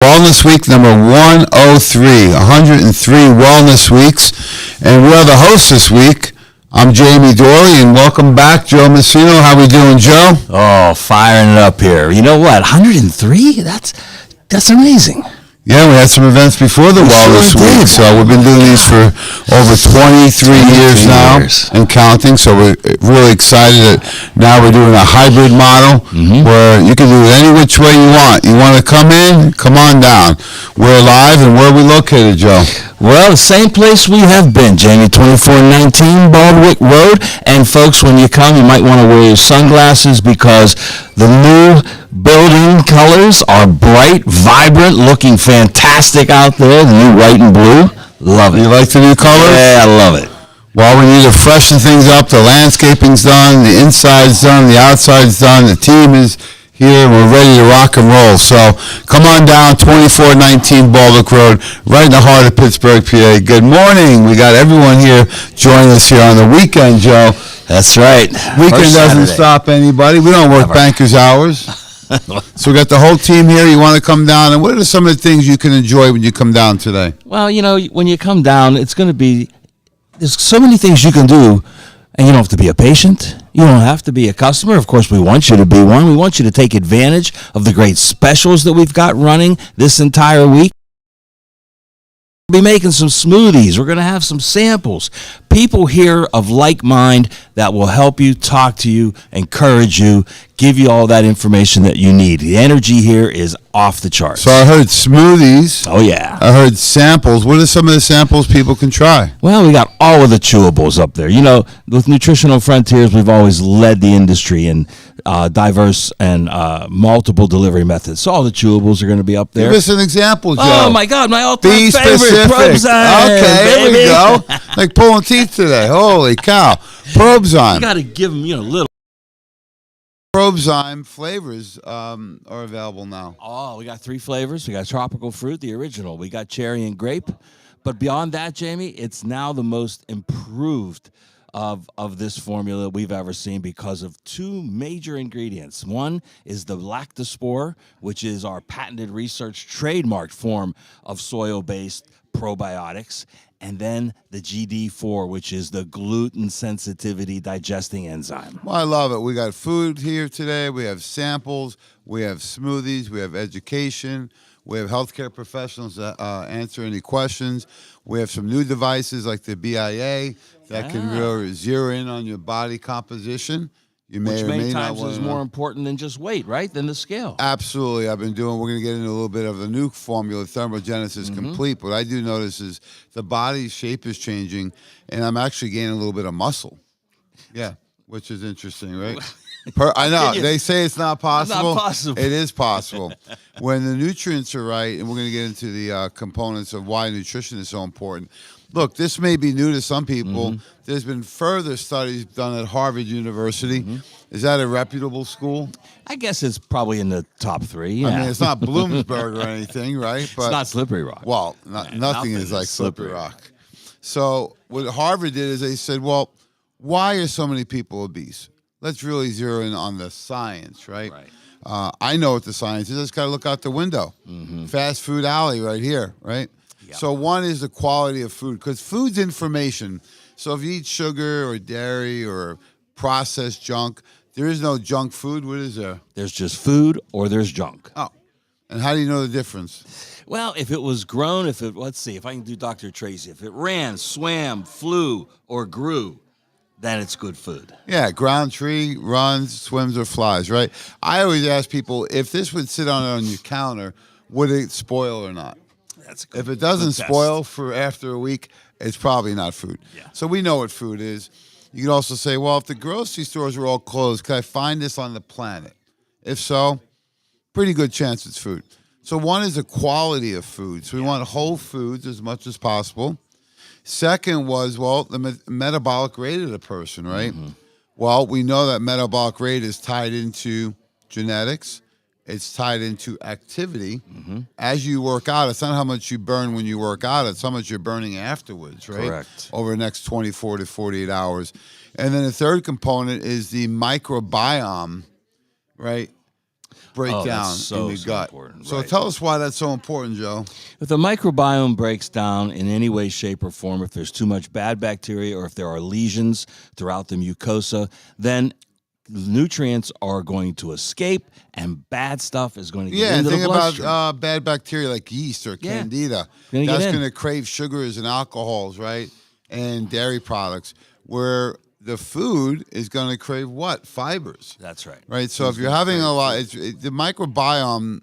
Wellness Week number 103, 103 Wellness Weeks. And we are the hosts this week. I'm Jamie Dorley, and welcome back, Joe Messino. How we doing, Joe? Oh, firing it up here. You know what, 103? That's amazing. Yeah, we had some events before the Wellness Week, so we've been doing these for over 23 years now and counting, so we're really excited that now we're doing a hybrid model where you can do it any which way you want. You want to come in, come on down. We're live, and where are we located, Joe? Well, the same place we have been, Jamie, 2419 Baldwick Road. And folks, when you come, you might want to wear your sunglasses because the new building colors are bright, vibrant, looking fantastic out there. The new white and blue. Love it. You like the new colors? Yeah, I love it. Well, we need to freshen things up. The landscaping's done, the inside's done, the outside's done. The team is here, and we're ready to rock and roll. So come on down, 2419 Baldwick Road, right in the heart of Pittsburgh, PA. Good morning. We got everyone here joining us here on the weekend, Joe. That's right. Weekend doesn't stop anybody. We don't work banker's hours. So we got the whole team here. You want to come down, and what are some of the things you can enjoy when you come down today? Well, you know, when you come down, it's going to be, there's so many things you can do, and you don't have to be a patient. You don't have to be a customer. Of course, we want you to be one. We want you to take advantage of the great specials that we've got running this entire week. We'll be making some smoothies. We're going to have some samples. People here of like mind that will help you, talk to you, encourage you, give you all that information that you need. The energy here is off the charts. So I heard smoothies. Oh, yeah. I heard samples. What are some of the samples people can try? Well, we got all of the chewables up there. You know, with Nutritional Frontiers, we've always led the industry in diverse and multiple delivery methods. So all the chewables are going to be up there. Give us an example, Joe. Oh, my God, my all-time Be favorite. specific. Probzyme, Okay, here we go. Like pulling teeth today. Holy cow. Probzyme. You got to give them, little. Probzyme flavors are available now. Oh, we got 3 flavors. We got tropical fruit, the original. We got cherry and grape. But beyond that, Jamie, it's now the most improved of this formula we've ever seen because of 2 major ingredients. One is the lactospore, which is our patented research trademarked form of soil-based probiotics, and then the GD4, which is the gluten sensitivity digesting enzyme. Well, I love it. We got food here today. We have samples. We have smoothies. We have education. We have healthcare professionals that answer any questions. We have some new devices like the BIA that can really zero in on your body composition. You may Which or many may times not want is to know. more important than just weight, right? Than the scale. Absolutely. We're going to get into a little bit of the new formula, Thermogenesis Complete. What I do notice is the body's shape is changing, and I'm actually gaining a little bit of muscle. Yeah, which is interesting, right? I know. They say it's not possible. Not possible. It is possible. When the nutrients are right, and we're going to get into the components of why nutrition is so important. Look, this may be new to some people. There's been further studies done at Harvard University. Is that a reputable school? I guess it's probably in the top 3. Yeah. I mean, it's not Bloomsburg or anything, right? But it's not Slippery Rock. Well, nothing is like Slippery Rock. So what Harvard did is they said, well, why are so many people obese? Let's really zero in on the science, right? I know what the science is. I just got to look out the window. Fast food alley right here, right? Yep. So one is the quality of food, because food's information. So if you eat sugar or dairy or processed junk, there is no junk food. What is there? There's just food or there's junk. Oh, and how do you know the difference? Well, if it was grown, let's see, if I can do Dr. Tracy, if it ran, swam, flew, or grew, then it's good food. Yeah, ground tree, runs, swims, or flies, right? I always ask people, if this would sit on your counter, would it spoil or not? That's good. If it doesn't spoil for after a week, it's probably not food. Yeah. So we know what food is. You can also say, well, if the grocery stores were all closed, could I find this on the planet? If so, pretty good chance it's food. So one is the quality of food. So we want whole foods as much as possible. Second was, well, the metabolic rate of the person, right? Well, we know that metabolic rate is tied into genetics. It's tied into activity. As you work out, it's not how much you burn when you work out. It's how much you're burning afterwards, right? Correct. Over the next 24 to 48 hours. And then the third component is the microbiome, right? break Oh, that's down so, in the so gut. important, So right. tell us why that's so important, Joe. If the microbiome breaks down in any way, shape, or form, if there's too much bad bacteria or if there are lesions throughout the mucosa, then nutrients are going to escape and bad stuff is going to get Yeah, and into the think bloodstream. about bad bacteria like yeast or Yeah. candida. Gonna get That's in. going to crave sugars and alcohols, right? And dairy products, where the food is going to crave what? Fibers. That's right. Right. So Food's if you're gonna having crave a lot, food. the microbiome,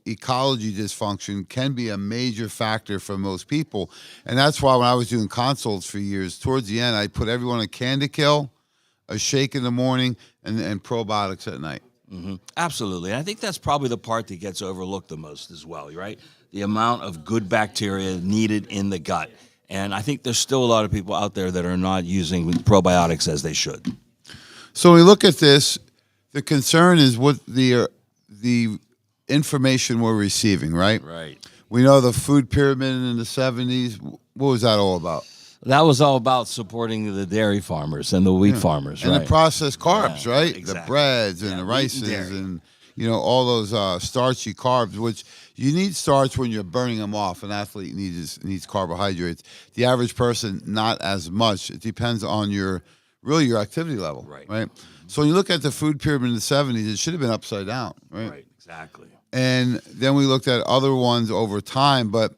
ecology dysfunction can be a major factor for most people. And that's why when I was doing consults for years, towards the end, I put everyone on Candy Kill, a shake in the morning, and probiotics at night. Absolutely. And I think that's probably the part that gets overlooked the most as well, right? The amount of good bacteria needed in the gut. And I think there's still a lot of people out there that are not using probiotics as they should. So when we look at this, the concern is what the information we're receiving, right? Right. We know the food pyramid in the 70s. What was that all about? That was all about supporting the dairy farmers and the wheat farmers, And right? the processed carbs, Yeah, right? exactly. The breads and Yeah, the wheat and rices dairy. and all those starchy carbs, which you need starch when you're burning them off. An athlete needs carbohydrates. The average person, not as much. It depends on your activity level, right? So when you look at the food pyramid in the 70s, it should have been upside down, right? Right, exactly. And then we looked at other ones over time, but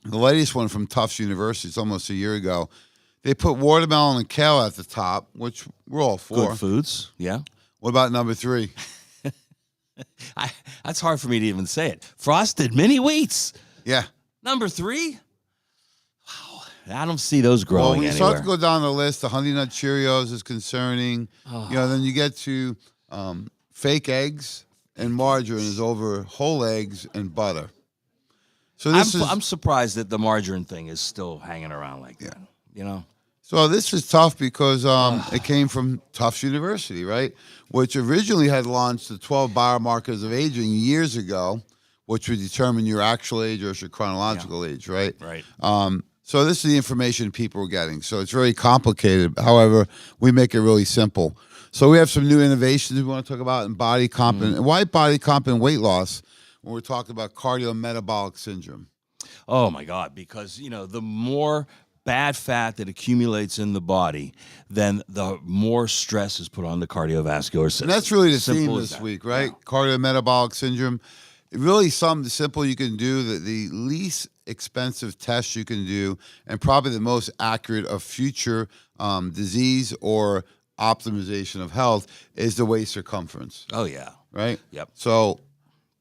the latest one from Tufts University, it's almost a year ago, they put watermelon and kale at the top, which we're all for. Good foods, yeah. What about number 3? That's hard for me to even say it. Frosted mini wheats. Yeah. Number 3? Wow, I don't see those Well, growing when you anywhere. start to go down the list, the Honey Nut Cheerios is concerning. Then you get to fake eggs and margarine is over whole eggs and butter. So I'm surprised that the margarine thing is still hanging around like that. So this is tough because it came from Tufts University, right? Which originally had launched the 12 biomarkers of aging years ago, which would determine your actual age or your chronological age, right? Right. So this is the information people are getting. So it's very complicated. However, we make it really simple. So we have some new innovations we want to talk about in body comp and why body comp and weight loss when we're talking about cardiometabolic syndrome. Oh my God! Because the more bad fat that accumulates in the body, then the more stress is put on the cardiovascular system. And that's really the Simple theme as this that. week, right? Yeah. Cardiometabolic syndrome. Really something simple you can do, the least expensive test you can do, and probably the most accurate of future disease or optimization of health is the waist circumference, Oh yeah. right? Yep. So,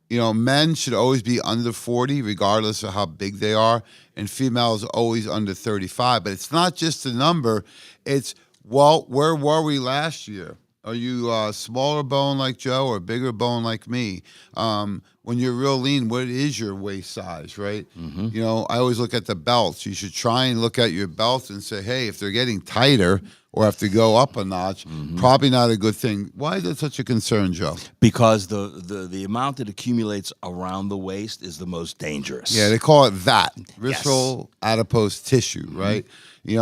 men should always be under 40, regardless of how big they are, and females always under 35. But it's not just a number. It's, where were we last year? Are you smaller bone like Joe or bigger bone like me? When you're real lean, what is your waist size, right? I always look at the belts. You should try and look at your belts and say, hey, if they're getting tighter or have to go up a notch, probably not a good thing. Why is that such a concern, Joe? Because the amount that accumulates around the waist is the most dangerous. Yeah, they call it VAT, visceral adipose tissue, right?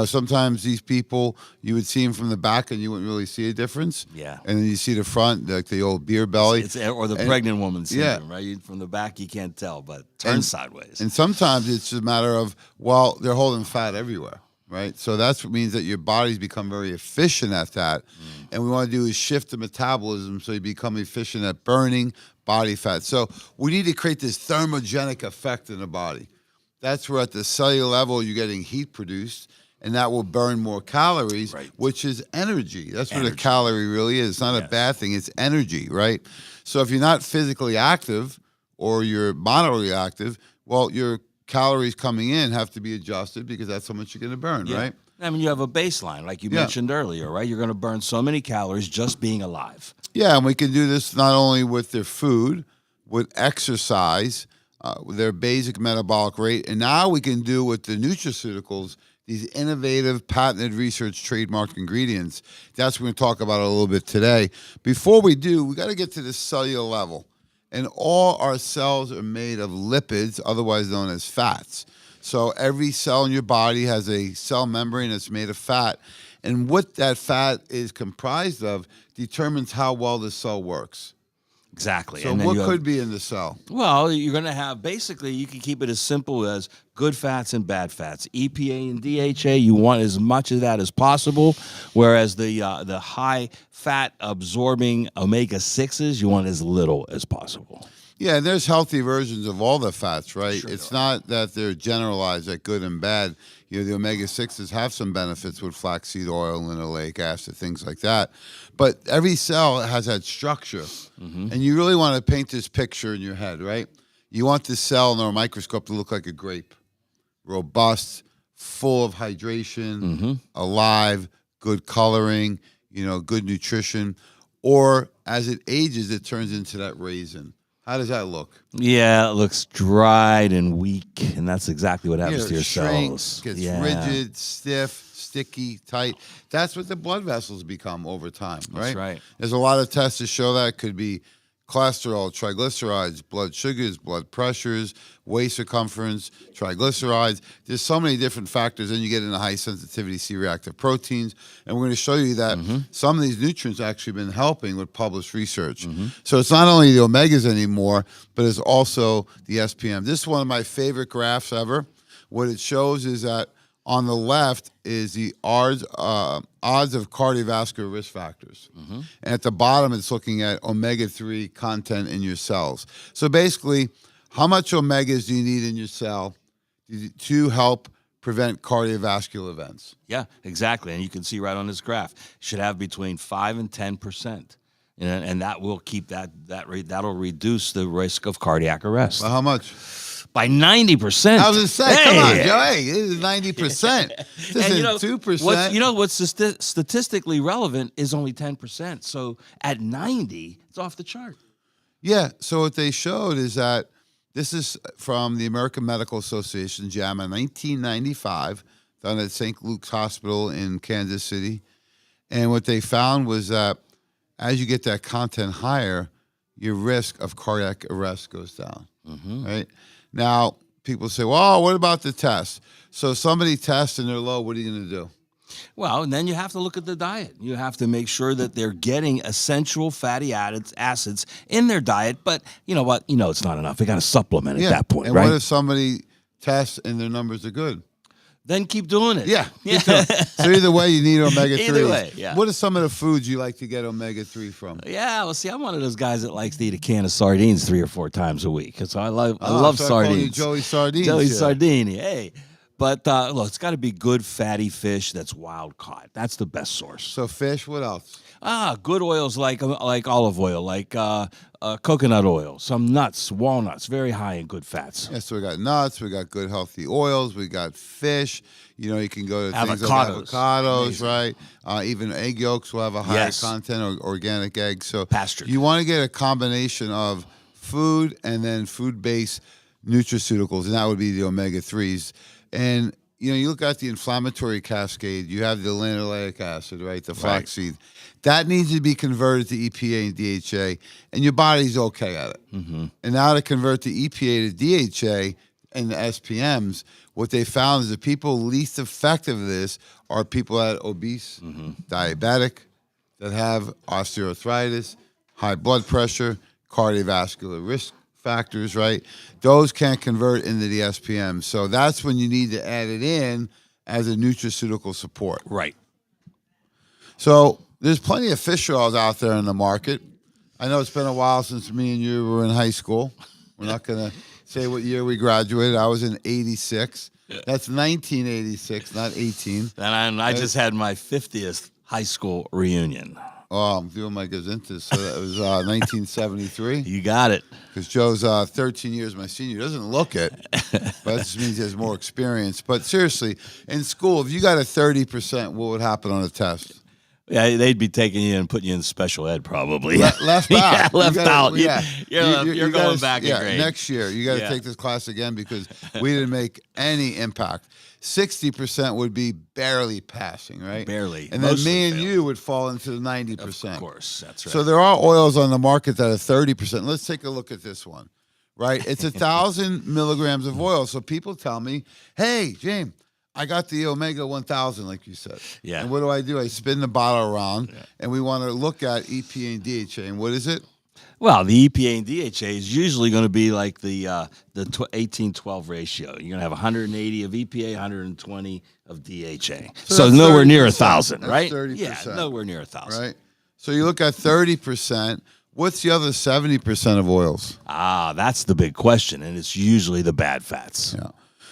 Sometimes these people, you would see them from the back and you wouldn't really see a difference. Yeah. And then you see the front, like the old beer belly. Or the pregnant woman syndrome, Yeah. right? From the back, you can't tell, but turn sideways. And sometimes it's a matter of, they're holding fat everywhere, right? So that's what means that your body's become very efficient at that. And we want to do is shift the metabolism so you become efficient at burning body fat. So we need to create this thermogenic effect in the body. That's where at the cellular level you're getting heat produced, and that will burn more calories, which is energy. That's what a calorie really is. It's not a bad thing. It's energy, right? So if you're not physically active or you're moderately active, your calories coming in have to be adjusted because that's how much you're going to burn, right? I mean, you have a baseline, like you mentioned earlier, right? You're going to burn so many calories just being alive. Yeah, and we can do this not only with their food, with exercise, with their basic metabolic rate, and now we can do with the nutraceuticals, these innovative, patented, research, trademarked ingredients. That's what we're going to talk about a little bit today. Before we do, we got to get to the cellular level. And all our cells are made of lipids, otherwise known as fats. So every cell in your body has a cell membrane that's made of fat. And what that fat is comprised of determines how well the cell works. Exactly. So And then what you have- could be in the cell? Well, you're going to have basically, you can keep it as simple as good fats and bad fats. EPA and DHA, you want as much of that as possible, whereas the high fat absorbing omega 6s, you want as little as possible. Yeah, and there's healthy versions of all the fats, right? Sure It's there are. not that they're generalized at good and bad. You know, the omega-6s have some benefits with flaxseed oil, linoleic acid, things like that. But every cell has that structure. And you really want to paint this picture in your head, right? You want the cell under a microscope to look like a grape. Robust, full of hydration, alive, good coloring, you know, good nutrition. Or as it ages, it turns into that raisin. How does that look? Yeah, it looks dried and weak, and that's exactly what happens to It your shrinks, cells. gets Yeah. rigid, stiff, sticky, tight. That's what the blood vessels become over time, right? That's right. There's a lot of tests to show that. It could be cholesterol, triglycerides, blood sugars, blood pressures, waist circumference, triglycerides. There's so many different factors. Then you get into high sensitivity C-reactive proteins. And we're going to show you that some of these nutrients actually been helping with published research. So it's not only the omegas anymore, but it's also the SPM. This is one of my favorite graphs ever. What it shows is that on the left is the odds of cardiovascular risk factors. And at the bottom, it's looking at omega-3 content in your cells. So basically, how much omegas do you need in your cell to help prevent cardiovascular events? Yeah, exactly. And you can see right on this graph, should have between 5 and 10%. And that will keep that'll reduce the risk of cardiac arrest Well, how much? by 90%. I was going to say, come on, Joe. Hey, this is 90%. This And is 2%. What's statistically relevant is only 10%. So at 90, it's off the chart. Yeah. So what they showed is that this is from the American Medical Association, JAMA, 1995, done at St. Luke's Hospital in Kansas City. And what they found was that as you get that content higher, your risk of cardiac arrest goes down, right? Now, people say, well, what about the test? So if somebody tests and they're low, what are you going to do? Well, and then you have to look at the diet. You have to make sure that they're getting essential fatty acids in their diet. But you know what? You know it's not enough. They got to supplement at that point, and right? what if somebody tests and their numbers are good? Then keep doing it. Yeah. Keep doing it. So either way, you need omega-3s. Either way, yeah. What are some of the foods you like to get omega-3 from? Yeah, well, see, I'm one of those guys that likes to eat a can of sardines 3 or 4 times a week. So I love So I call you sardines. Joey Sardines. Joey here. Sardini, hey. But look, it's got to be good fatty fish that's wild caught. That's the best source. So fish, what else? Good oils like olive oil, like coconut oil, some nuts, walnuts, very high in good fats. Yeah, so we got nuts, we got good healthy oils, we got fish. You know, you can go to things like Avocados. avocados, right? Even egg yolks will have a higher Yes. content of organic eggs. So Pastured. you want to get a combination of food and then food-based nutraceuticals, and that would be the omega-3s. And, you know, you look at the inflammatory cascade, you have the linoleic acid, right? The flaxseed. That needs to be converted to EPA and DHA, and your body's okay at it. And now to convert the EPA to DHA and the SPMs, what they found is the people least effective at this are people that are obese, diabetic, that have osteoarthritis, high blood pressure, cardiovascular risk factors, right? Those can't convert into the SPM. So that's when you need to add it in as a nutraceutical support. Right. So there's plenty of fish oils out there in the market. I know it's been a while since me and you were in high school. We're not going to say what year we graduated. I was in 86. That's 1986, not 18. And I just had my 50th high school reunion. Oh, I'm doing my gazintas. So that was 1973. You got it. Because Joe's 13 years my senior. Doesn't look it, but that just means he has more experience. But seriously, in school, if you got a 30%, what would happen on a test? Yeah, they'd be taking you and putting you in special ed probably. Left out. Yeah, left You gotta- out. Yeah. You're going back in grade. Next year, you got to Yeah. take this class again because we didn't make any impact. 60% would be barely passing, right? Barely. And then Mostly me and failed. you would fall into the 90%. Of course, that's right. So there are oils on the market that are 30%. Let's take a look at this one, right? It's 1,000 milligrams of oil. So people tell me, hey, James, I got the Omega 1000, like you said. Yeah. And what do? I spin the bottle around, and we want to look at EPA and DHA. And what is it? Well, the EPA and DHA is usually going to be like the 18-12 ratio. You're going to have 180 of EPA, 120 of DHA. So that's nowhere near 30%. 1,000, That's right? 30%. Yeah, nowhere near 1,000. Right? So you look at 30%. What's the other 70% of oils? Ah, that's the big question, and it's usually the bad fats. Yeah.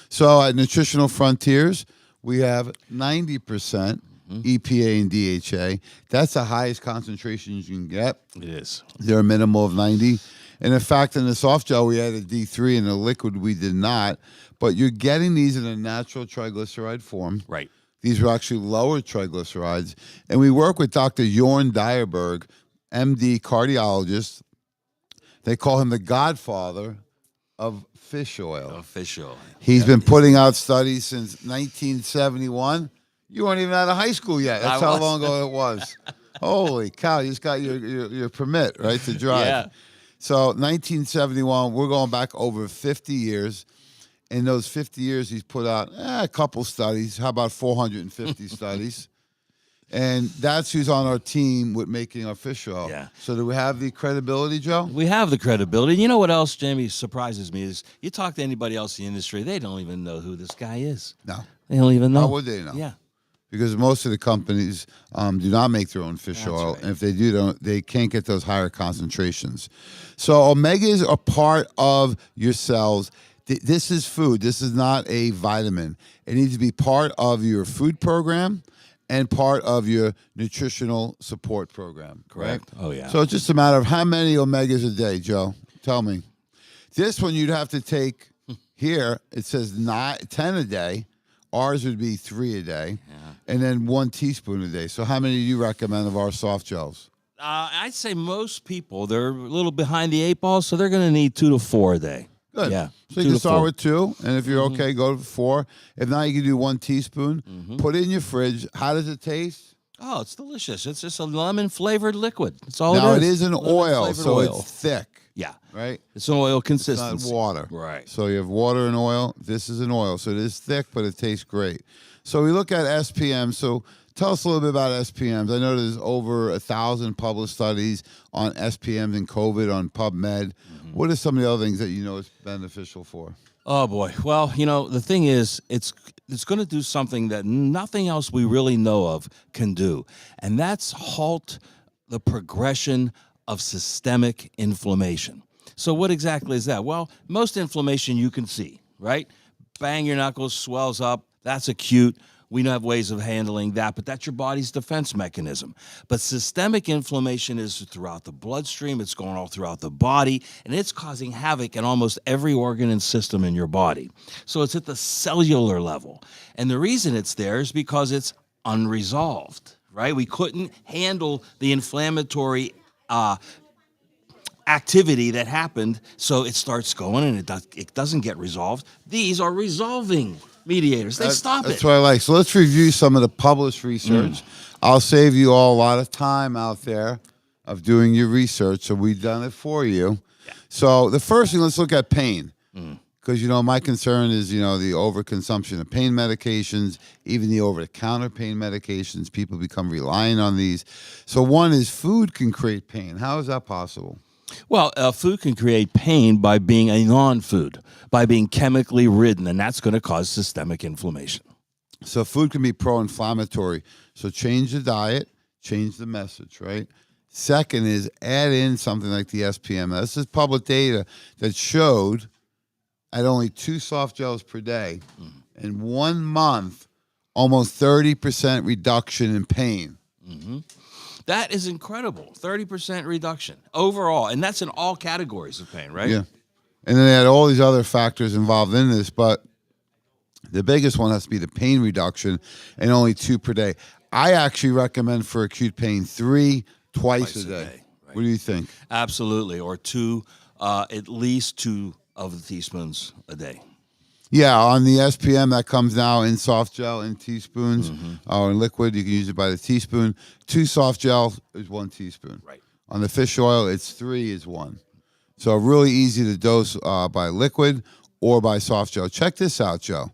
So at Nutritional Frontiers, we have 90% EPA and DHA. That's the highest concentrations you can get. It is. They're a minimal of 90. And in fact, in the soft gel, we added D3. In the liquid, we did not. But you're getting these in a natural triglyceride form. Right. These are actually lower triglycerides. And we work with Dr. Jorn Dyerberg, MD cardiologist. They call him the godfather of fish oil. Official. He's been putting out studies since 1971. You weren't even out of high school yet. That's how long ago it was. Holy cow, you just got your permit, right, to drive. Yeah. So 1971, we're going back over 50 years. In those 50 years, he's put out a couple studies. How about 450 studies? And that's who's on our team with making our fish oil. Yeah. So do we have the credibility, Joe? We have the credibility. You know what else, Jamie, surprises me is you talk to anybody else in the industry, they don't even know who this guy is. No. They don't even know. How would they know? Yeah. Because most of the companies do not make their own fish oil, right. and if they do, they can't get those higher concentrations. So omegas are part of your cells. This is food. This is not a vitamin. It needs to be part of your food program and part of your nutritional support program. Correct? Oh, yeah. So it's just a matter of how many omegas a day, Joe. Tell me. This one you'd have to take here. It says 10 a day. Ours would be 3 a day, and then 1 teaspoon a day. So how many do you recommend of our soft gels? I'd say most people, they're a little behind the 8 ball, so they're going to need 2 to 4 a day. Good. Yeah. So you can start with 2, and if you're okay, go to 4. If not, you can do 1 teaspoon. Put it in your fridge. How does it taste? Oh, it's delicious. It's just a lemon-flavored liquid. That's all Now, it is. it is an oil, Lemon-flavored so oil. it's thick. Yeah. Right? It's an oil It's consistency. not water. Right. So you have water and oil. This is an oil. So it is thick, but it tastes great. So we look at SPM. So tell us a little bit about SPMs. I know there's over 1,000 published studies on SPMs and COVID on PubMed. What are some of the other things that you know it's beneficial for? Oh, boy. Well, you know, the thing is, it's going to do something that nothing else we really know of can do, and that's halt the progression of systemic inflammation. So what exactly is that? Well, most inflammation you can see, right? Bang your knuckles, swells up. That's acute. We have ways of handling that, but that's your body's defense mechanism. But systemic inflammation is throughout the bloodstream. It's going all throughout the body, and it's causing havoc in almost every organ and system in your body. So it's at the cellular level. And the reason it's there is because it's unresolved, right? We couldn't handle the inflammatory activity that happened, so it starts going and it doesn't get resolved. These are resolving mediators. They stop it. That's what I like. So let's review some of the published research. I'll save you all a lot of time out there of doing your research, so we've done it for you. Yeah. So the first thing, let's look at pain. Because, you know, my concern is, you know, the overconsumption of pain medications, even the over-the-counter pain medications. People become reliant on these. So one is food can create pain. How is that possible? Well, food can create pain by being a non-food, by being chemically ridden, and that's going to cause systemic inflammation. So food can be pro-inflammatory. So change the diet, change the message, right? Second is add in something like the SPM. Now, this is public data that showed at only 2 soft gels per day, in 1 month, almost 30% reduction in pain. That is incredible. 30% reduction overall. And that's in all categories of pain, right? Yeah. And then they had all these other factors involved in this, but the biggest one has to be the pain reduction, and only 2 per day. I actually recommend for acute pain 3 twice a day. Right? What do you think? Absolutely. Or 2, at least 2 of the teaspoons a day. Yeah, on the SPM that comes now in soft gel in teaspoons or in liquid, you can use it by the teaspoon. 2 soft gel is 1 teaspoon. Right. On the fish oil, it's 3 is 1. So really easy to dose by liquid or by soft gel. Check this out, Joe.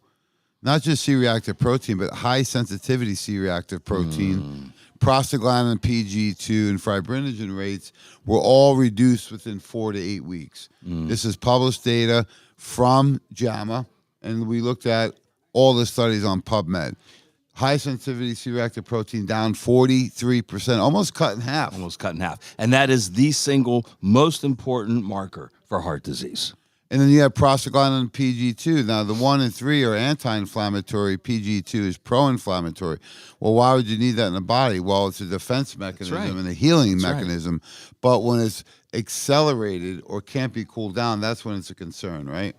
Not just C-reactive protein, but high sensitivity C-reactive protein. prostaglandin, PG2, and fibrinogen rates were all reduced within 4 to 8 weeks. This is published data from JAMA, and we looked at all the studies on PubMed. High sensitivity C-reactive protein down 43%, almost cut in half. Almost cut in half. And that is the single most important marker for heart disease. And then you have prostaglandin and PG2. Now, the 1 and 3 are anti-inflammatory. PG2 is pro-inflammatory. Well, why would you need that in the body? Well, it's a defense mechanism and a healing mechanism. But when it's accelerated or can't be cooled down, that's when it's a concern, right?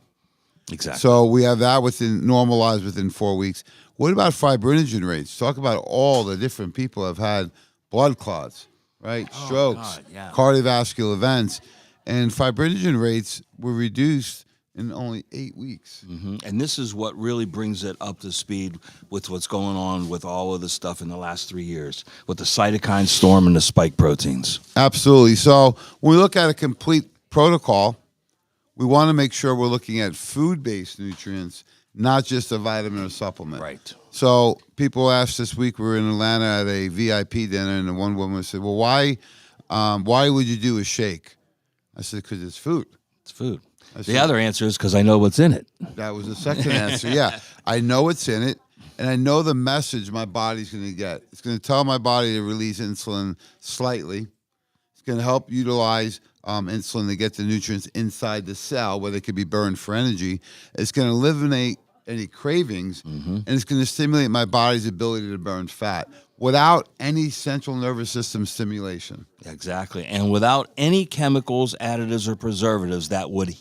Exactly. So we have that normalized within 4 weeks. What about fibrinogen rates? Talk about all the different people have had blood clots, right? Strokes, cardiovascular events. And fibrinogen rates were reduced in only 8 weeks. And this is what really brings it up to speed with what's going on with all of the stuff in the last 3 years, with the cytokine storm and the spike proteins. Absolutely. So when we look at a complete protocol, we want to make sure we're looking at food-based nutrients, not just a vitamin or supplement. Right. So people asked this week, we were in Atlanta at a VIP dinner, and the one woman said, well, why would you do a shake? I said, because it's food. It's food. The other answer is because I know what's in it. That was the second answer. Yeah, I know what's in it, and I know the message my body's going to get. It's going to tell my body to release insulin slightly. It's going to help utilize insulin to get the nutrients inside the cell where they could be burned for energy. It's going to eliminate any cravings, and it's going to stimulate my body's ability to burn fat without any central nervous system stimulation. Exactly. And without any chemicals, additives, or preservatives that would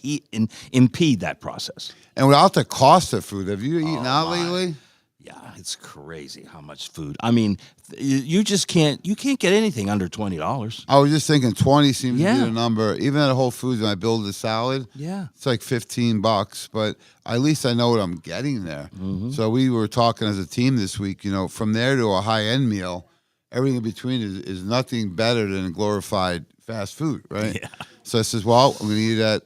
impede that process. And without the cost of food. Have you eaten out lately? Yeah, it's crazy how much food. I mean, you just can't get anything under $20. I was just thinking 20 seems to be the number. Even at Whole Foods, when I build a salad, it's like $15, but at least I know what I'm getting there. So we were talking as a team this week, from there to a high-end meal, everything in between is nothing better than glorified fast food, right? Yeah. So I says, well, I'm going to eat at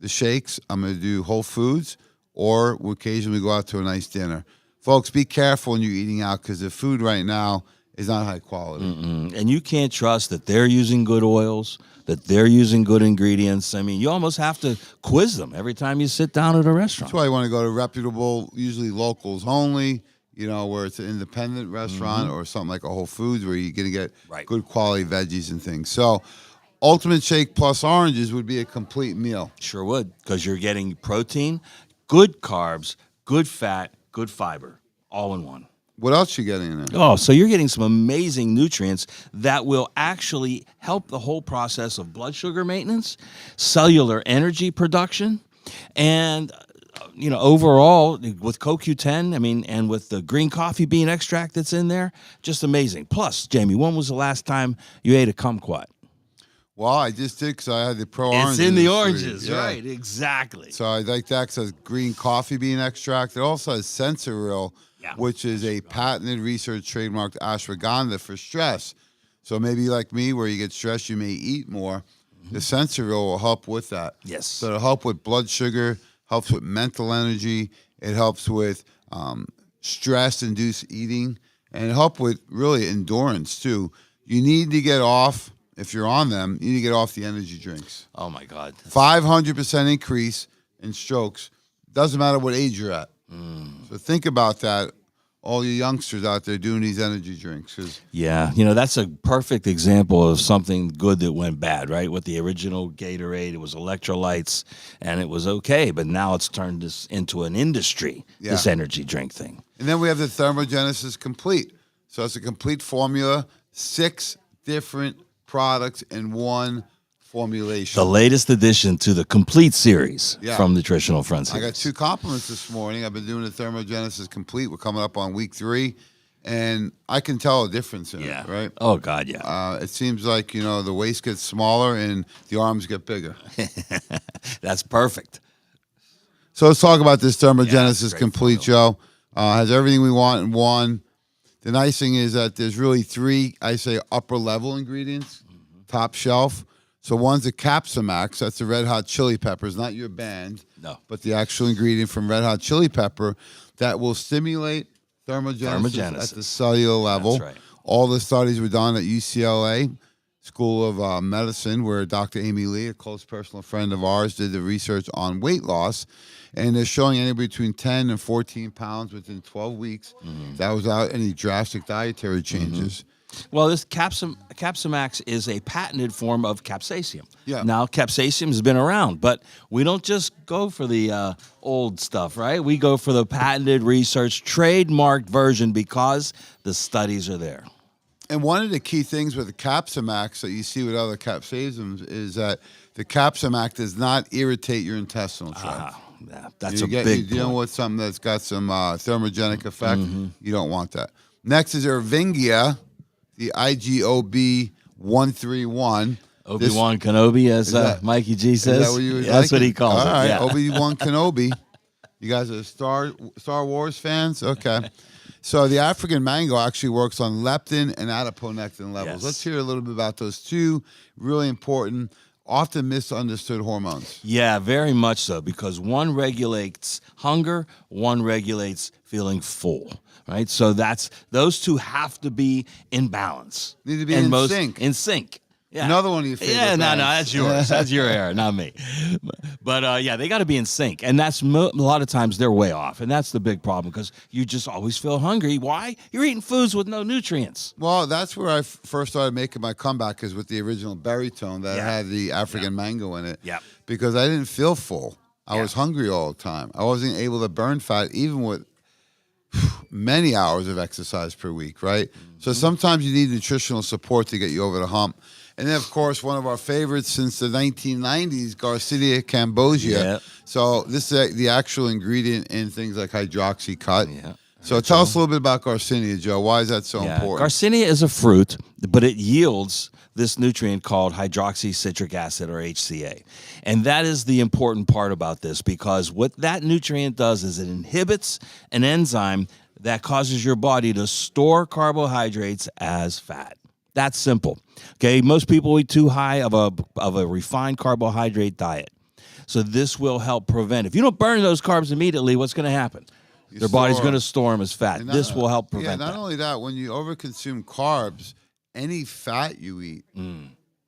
the Shakes. I'm going to do Whole Foods, or we'll occasionally go out to a nice dinner. Folks, be careful when you're eating out because the food right now is not high quality. And you can't trust that they're using good oils, that they're using good ingredients. I mean, you almost have to quiz them every time you sit down at a restaurant. That's why you want to go to reputable, usually locals only, where it's an independent restaurant or something like a Whole Foods where you're going to get good quality veggies and things. So Ultimate Shake plus oranges would be a complete meal. Sure would, because you're getting protein, good carbs, good fat, good fiber, all in one. What else you getting in there? Oh, so you're getting some amazing nutrients that will actually help the whole process of blood sugar maintenance, cellular energy production, and overall with CoQ10, and with the green coffee bean extract that's in there, just amazing. Plus, Jamie, when was the last time you ate a kumquat? Well, I just did because I had the pro oranges. It's in the oranges, right? Exactly. So I like that because it has green coffee bean extract. It also has Sensoril, which is a patented, research trademarked ashwagandha for stress. So maybe like me, where you get stressed, you may eat more. The Sensoril will help with that. Yes. So it'll help with blood sugar, helps with mental energy. It helps with stress-induced eating, and it helps with really endurance too. You need to get off. If you're on them, you need to get off the energy drinks. Oh, my God. 500% increase in strokes. Doesn't matter what age you're at. So think about that, all you youngsters out there doing these energy drinks. Yeah, that's a perfect example of something good that went bad, right? With the original Gatorade, it was electrolytes, and it was okay. But now it's turned this into an industry, this energy drink thing. And then we have the Thermogenesis Complete. So it's a complete formula, 6 different products in one formulation. The latest addition to the complete series from Nutritional Front Series. I got 2 compliments this morning. I've been doing the Thermogenesis Complete. We're coming up on week 3, and I can tell a difference in it, right? Oh, God, yeah. It seems like, the waist gets smaller and the arms get bigger. That's perfect. So let's talk about this Thermogenesis Complete, Joe. Has everything we want in one. The nice thing is that there's really 3, I say, upper-level ingredients, top shelf. So one's the Capsamax. That's the Red Hot Chili Peppers, not your band, but the actual ingredient from Red Hot Chili Pepper that will stimulate thermogenesis. At the cellular level. That's right. All the studies were done at UCLA School of Medicine, where Dr. Amy Lee, a close personal friend of ours, did the research on weight loss. And they're showing anywhere between 10 and 14 pounds within 12 weeks. That without any drastic dietary changes. Well, this Capsimax is a patented form of capsaicin. Yeah. Now, capsaicin has been around, but we don't just go for the old stuff, right? We go for the patented, research, trademarked version because the studies are there. And one of the key things with the Capsimax that you see with other capsaicins is that the Capsimax does not irritate your intestinal tract. Yeah, that's You're dealing with something that's got some thermogenic effect. You don't want that. Next is Ervingia, the IGOB 131. Obi-Wan Kenobi, as Mikey G says. Is that what you was That's what he calls All it. right, Yeah. Obi-Wan Kenobi. You guys are Star Wars fans? Okay. So the African mango actually works on leptin and adiponectin levels. Yes. Let's hear a little bit about those two really important, often misunderstood hormones. Yeah, very much so, because one regulates hunger, one regulates feeling full, right? So those two have to be in balance. Need to be in sync. In sync. Yeah. Another one of your favorite Yeah, no, bands. that's yours. That's your era, not me. But yeah, they got to be in sync, and that's a lot of times they're way off, and that's the big problem because you just always feel hungry. Why? You're eating foods with no nutrients. Well, that's where I first started making my comeback, is with the original berry tone that had the African mango in it. Yeah. Because I didn't feel full. I was hungry all the time. I wasn't able to burn fat even with many hours of exercise per week, right? So sometimes you need nutritional support to get you over the hump. And then, of course, one of our favorites since the 1990s, Garcinia cambogia. Yeah. So this is the actual ingredient in things like hydroxycut. Yeah. So tell us a little bit about Garcinia, Joe. Why is that so important? Garcinia is a fruit, but it yields this nutrient called hydroxycitric acid, or HCA. And that is the important part about this, because what that nutrient does is it inhibits an enzyme that causes your body to store carbohydrates as fat. That's simple. Okay, most people eat too high of a refined carbohydrate diet. So this will help prevent. If you don't burn those carbs immediately, what's going to happen? Their body's going to store them as fat. This will help prevent that. Not only that, when you overconsume carbs, any fat you eat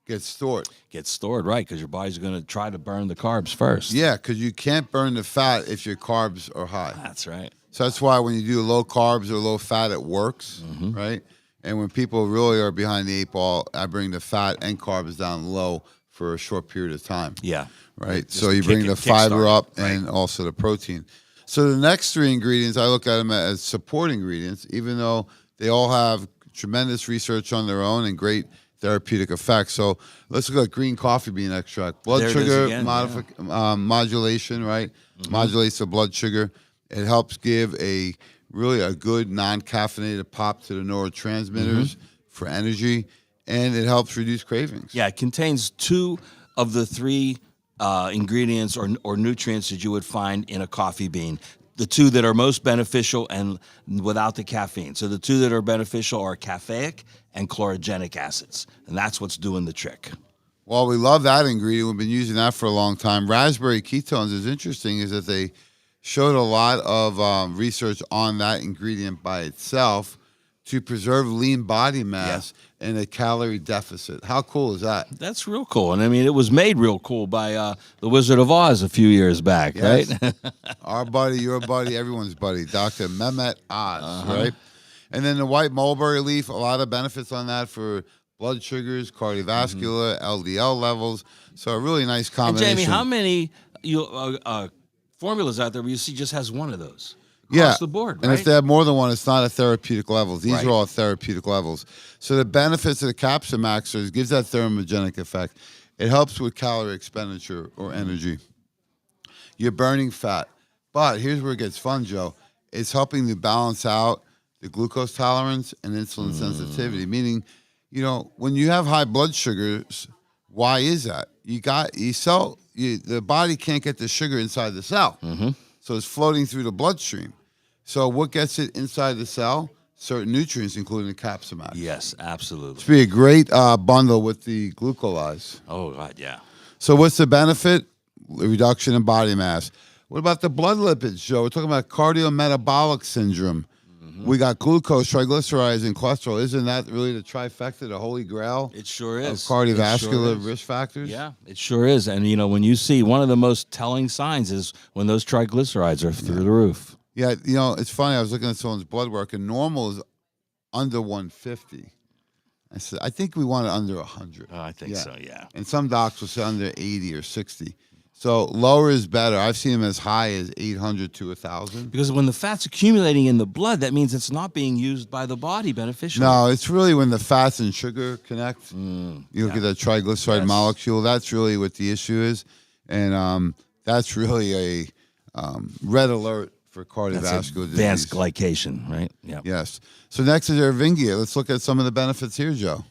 gets stored. Gets stored, right, because your body's going to try to burn the carbs first. Yeah, because you can't burn the fat if your carbs are high. That's right. So that's why when you do low carbs or low fat, it works, right? And when people really are behind the eight ball, I bring the fat and carbs down low for a short period of time. Yeah. Right? Just So you bring the fiber up and also the protein. So the next three ingredients, I look at them as support ingredients, even though they all have tremendous research on their own and great therapeutic effects. So let's look at green coffee bean extract. Blood sugar modulation, right? Modulates the blood sugar. It helps give really a good non-caffeinated pop to the neurotransmitters for energy, and it helps reduce cravings. Yeah, it contains two of the three ingredients or nutrients that you would find in a coffee bean. The two that are most beneficial and without the caffeine. So the two that are beneficial are caffeic and chlorogenic acids, and that's what's doing the trick. Well, we love that ingredient. We've been using that for a long time. Raspberry ketones is interesting, is that they showed a lot of research on that ingredient by itself to preserve lean body mass in a calorie deficit. How cool is that? That's real cool. And I mean, it was made real cool by the Wizard of Oz a few years back, right? Our buddy, your buddy, everyone's buddy, Dr. Mehmet Oz, right? And then the white mulberry leaf, a lot of benefits on that for blood sugars, cardiovascular, LDL levels. So a really nice combination. And Jamie, how many formulas out there where you see just has one of those across the board, right? And if they have more than one, it's not at therapeutic levels. These are all at therapeutic levels. So the benefits of the Capsimax is gives that thermogenic effect. It helps with calorie expenditure or energy. You're burning fat. But here's where it gets fun, Joe. It's helping to balance out the glucose tolerance and insulin sensitivity, meaning, when you have high blood sugars, why is that? The body can't get the sugar inside the cell. So it's floating through the bloodstream. So what gets it inside the cell? Certain nutrients, including the Capsimax. Yes, absolutely. It's be a great bundle with the glucose. Oh, God, yeah. So what's the benefit? Reduction in body mass. What about the blood lipids, Joe? We're talking about cardiometabolic syndrome. We got glucose, triglycerides, and cholesterol. Isn't that really the trifecta, the holy grail It sure of is. cardiovascular It sure is. risk factors? Yeah, it sure is. And, when you see one of the most telling signs is when those triglycerides are through the roof. Yeah, it's funny. I was looking at someone's blood work, and normal is under 150. I said, I think we want it under 100. I think so, yeah. And some docs will say under 80 or 60. So lower is better. I've seen them as high as 800 to 1,000. Because when the fat's accumulating in the blood, that means it's not being used by the body beneficially. No, it's really when the fats and sugar connect. You look at the triglyceride molecule. That's really what the issue is. And that's really a red alert for cardiovascular disease. Advanced glycation, right? Yeah. Yes. So next is Ervingia. Let's look at some of the benefits here, Joe.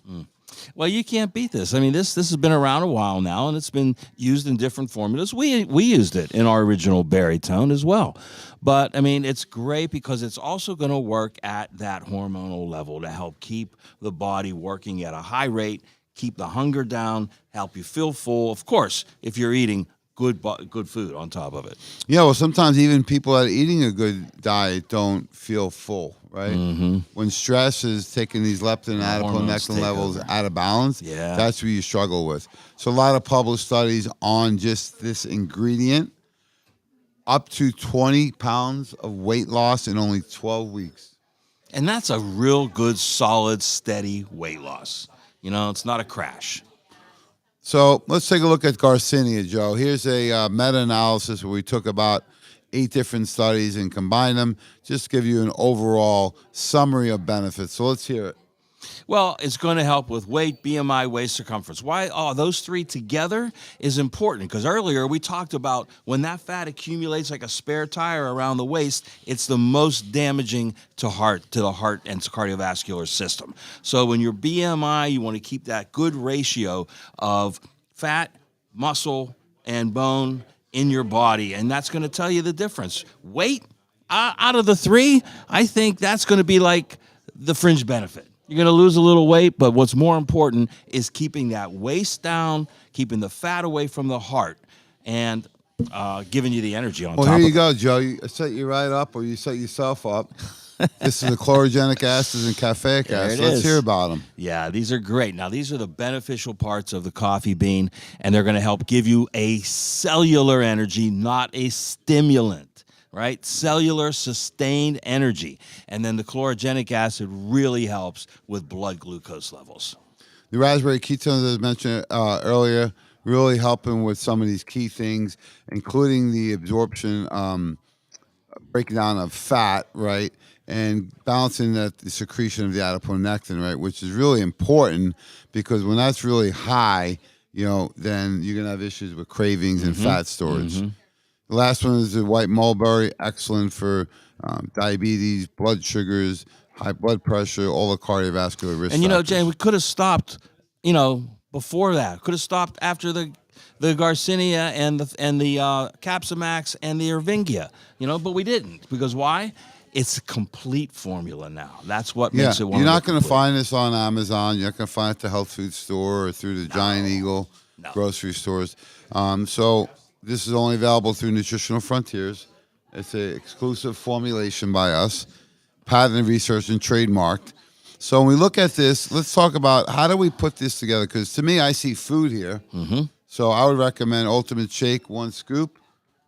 Well, you can't beat this. I mean, this has been around a while now, and it's been used in different formulas. We used it in our original baritone as well. But, I mean, it's great because it's also going to work at that hormonal level to help keep the body working at a high rate, keep the hunger down, help you feel full. Of course, if you're eating good food on top of it. Yeah, well, sometimes even people that are eating a good diet don't feel full, right? When stress is taking these leptin and adiponectin levels out of balance, that's what you struggle with. So a lot of published studies on just this ingredient, up to 20 pounds of weight loss in only 12 weeks. And that's a real good, solid, steady weight loss. It's not a crash. So let's take a look at Garcinia, Joe. Here's a meta-analysis where we took about 8 different studies and combined them, just to give you an overall summary of benefits. So let's hear it. Well, it's going to help with weight, BMI, waist circumference. Why? those 3 together is important because earlier we talked about when that fat accumulates like a spare tire around the waist, it's the most damaging to the heart and to cardiovascular system. So when your BMI, you want to keep that good ratio of fat, muscle, and bone in your body, and that's going to tell you the difference. Weight, out of the 3, I think that's going to be like the fringe benefit. You're going to lose a little weight, but what's more important is keeping that waist down, keeping the fat away from the heart, and giving you the energy on top of it. Well, here you go, Joe. You set you right up, or you set yourself up. This is the chlorogenic acids and caffeic acids. Let's hear about them. Yeah, these are great. Now, these are the beneficial parts of the coffee bean, and they're going to help give you a cellular energy, not a stimulant. Right? Cellular sustained energy. And then the chlorogenic acid really helps with blood glucose levels. The raspberry ketones, as mentioned earlier, really helping with some of these key things, including the absorption, breaking down of fat, right? And balancing the secretion of the adiponectin, right? Which is really important because when that's really high, then you're going to have issues with cravings and fat storage. The last one is the white mulberry, excellent for diabetes, blood sugars, high blood pressure, all the cardiovascular risk factors. Jay, we could have stopped, before that. Could have stopped after the Garcinia and the Capsamax and the Ervingia, but we didn't. Because why? It's a complete formula now. That's what makes it one. You're not going to find this on Amazon. You're not going to find it at the health food store or through the Giant Eagle grocery stores. So this is only available through Nutritional Frontiers. It's an exclusive formulation by us, patented, researched, and trademarked. So when we look at this, let's talk about how do we put this together? Because to me, I see food here. So I would recommend Ultimate Shake, 1 scoop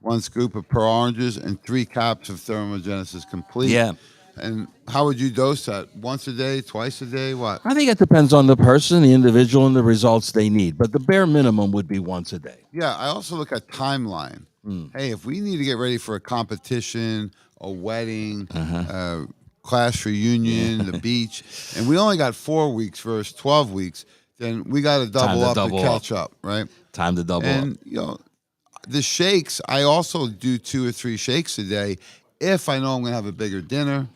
of pearl oranges, and 3 caps of Thermogenesis Complete. Yeah. And how would you dose that? Once a day, twice a day, what? I think it depends on the person, the individual, and the results they need. But the bare minimum would be once a day. Yeah, I also look at timeline. Hey, if we need to get ready for a competition, a wedding, class reunion, the beach, and we only got 4 weeks versus 12 weeks, then we got to double up to catch up, right? Time to double up. And, the shakes, I also do 2 or 3 shakes a day if I know I'm going to have a bigger dinner,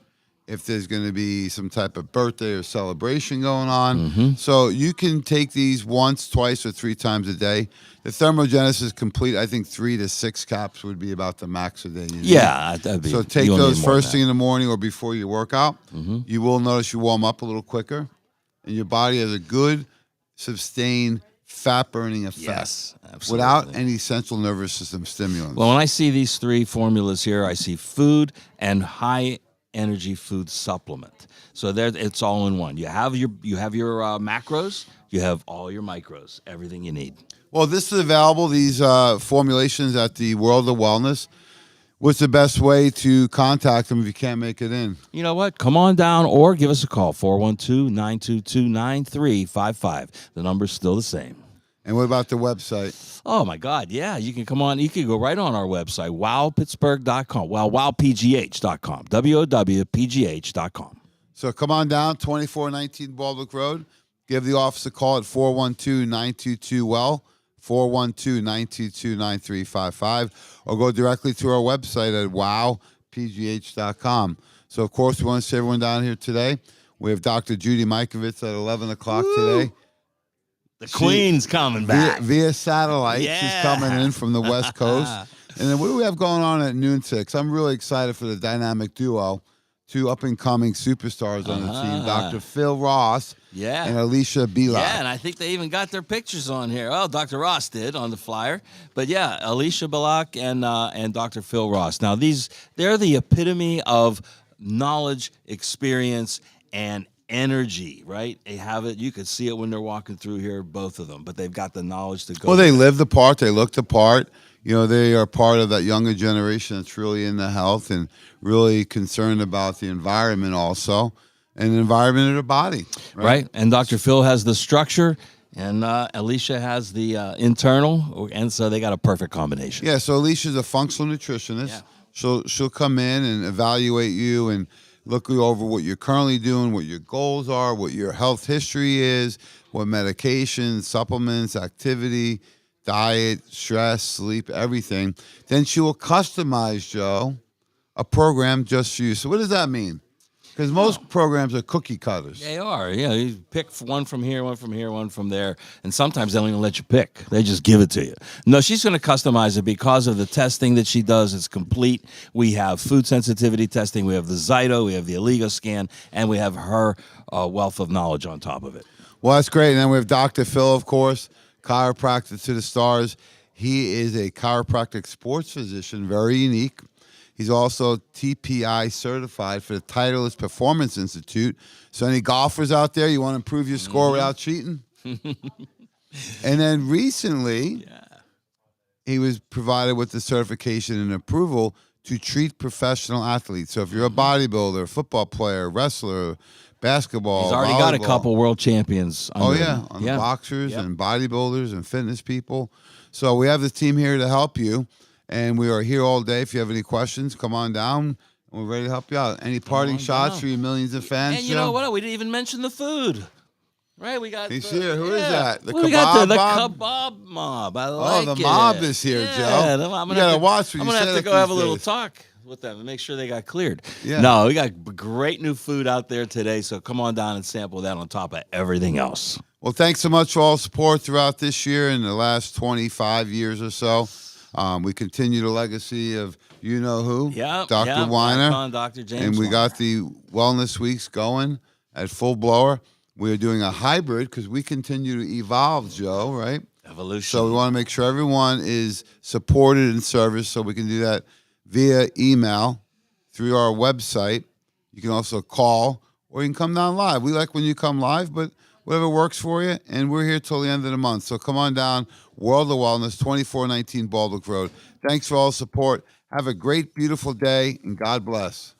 if there's going to be some type of birthday or celebration going on. So you can take these once, twice, or 3 times a day. The Thermogenesis Complete, I think 3 to 6 caps would be about the max a day. That'd be. So take those first thing in the morning or before you work out. You will notice you warm up a little quicker, and your body has a good, sustained fat-burning effect. Yes, absolutely. Without any central nervous system stimulants. Well, when I see these 3 formulas here, I see food and high energy food supplement. So there, it's all in one. You have your macros, you have all your micros, everything you need. Well, this is available, these formulations at the World of Wellness. What's the best way to contact them if you can't make it in? You know what? Come on down or give us a call, 412-922-9355. The number's still the same. And what about the website? Oh, my God. Yeah, you can come on. You can go right on our website, wowpittsburgh.com. Well, wowpgh.com, wowpgh.com. So come on down, 2419 Baldwick Road. Give the office a call at 412-922-WELL, 412-922-9355, or go directly to our website at wowpgh.com. So, of course, we want to see everyone down here today. We have Dr. Judy Mikovits at 11 o'clock today. The Queen's coming back. Via satellite. Yeah. She's coming in from the West Coast. And then what do we have going on at noon 6? I'm really excited for the dynamic duo, two up-and-coming superstars on the team, Dr. Phil Ross and Alicia Belak. Yeah, and I think they even got their pictures on here. Oh, Dr. Ross did on the flyer. But yeah, Alicia Belak and Dr. Phil Ross. Now, they're the epitome of knowledge, experience, and energy, right? They have it. You could see it when they're walking through here, both of them. But they've got the knowledge to go. Well, they live the part. They look the part. You know, they are part of that younger generation that's really into health and really concerned about the environment also, and the environment of their body. Right. And Dr. Phil has the structure, and Alicia has the internal, and so they got a perfect combination. Yeah, so Alicia's a functional nutritionist. Yeah. She'll come in and evaluate you and look over what you're currently doing, what your goals are, what your health history is, what medications, supplements, activity, diet, stress, sleep, everything. Then she will customize, Joe, a program just for you. So what does that mean? Because most programs are cookie cutters. They are. Yeah, you pick one from here, one from here, one from there. And sometimes they don't even let you pick. They just give it to you. No, she's going to customize it because of the testing that she does. It's complete. We have food sensitivity testing. We have the Zyto. We have the Aligo scan. And we have her wealth of knowledge on top of it. Well, that's great. And then we have Dr. Phil, of course, chiropractor to the stars. He is a chiropractic sports physician, very unique. He's also TPI certified for the Titleist Performance Institute. So any golfers out there, you want to improve your score without cheating? And then recently, he was provided with the certification and approval to treat professional athletes. So if you're a bodybuilder, football player, wrestler, basketball, he's already got a couple world champions. On the boxers and bodybuilders and fitness people. So we have the team here to help you. And we are here all day. If you have any questions, come on down. We're ready to help you out. Any parting shots for your millions of fans? And you know what? We didn't even mention the food. Right? We got. He's here. Who is that? The kebab we got the mob? kebab mob. I like it. The mob is here, Joe. You got to watch what you say. I'm going to have to go have a little talk with them and make sure they got cleared. Yeah. No, we got great new food out there today. So come on down and sample that on top of everything else. Well, thanks so much for all the support throughout this year and the last 25 years or so. We continue the legacy of you-know-who, Dr. Weiner. Dr. James and we Weiner. got the Wellness Weeks going at full blower. We are doing a hybrid because we continue to evolve, Joe, right? Evolution. So we want to make sure everyone is supported and serviced, so we can do that via email, through our website. You can also call, or you can come down live. We like when you come live, but whatever works for you, and we're here till the end of the month. So come on down, World of Wellness, 2419 Baldwick Road. Thanks for all the support. Have a great, beautiful day, and God bless.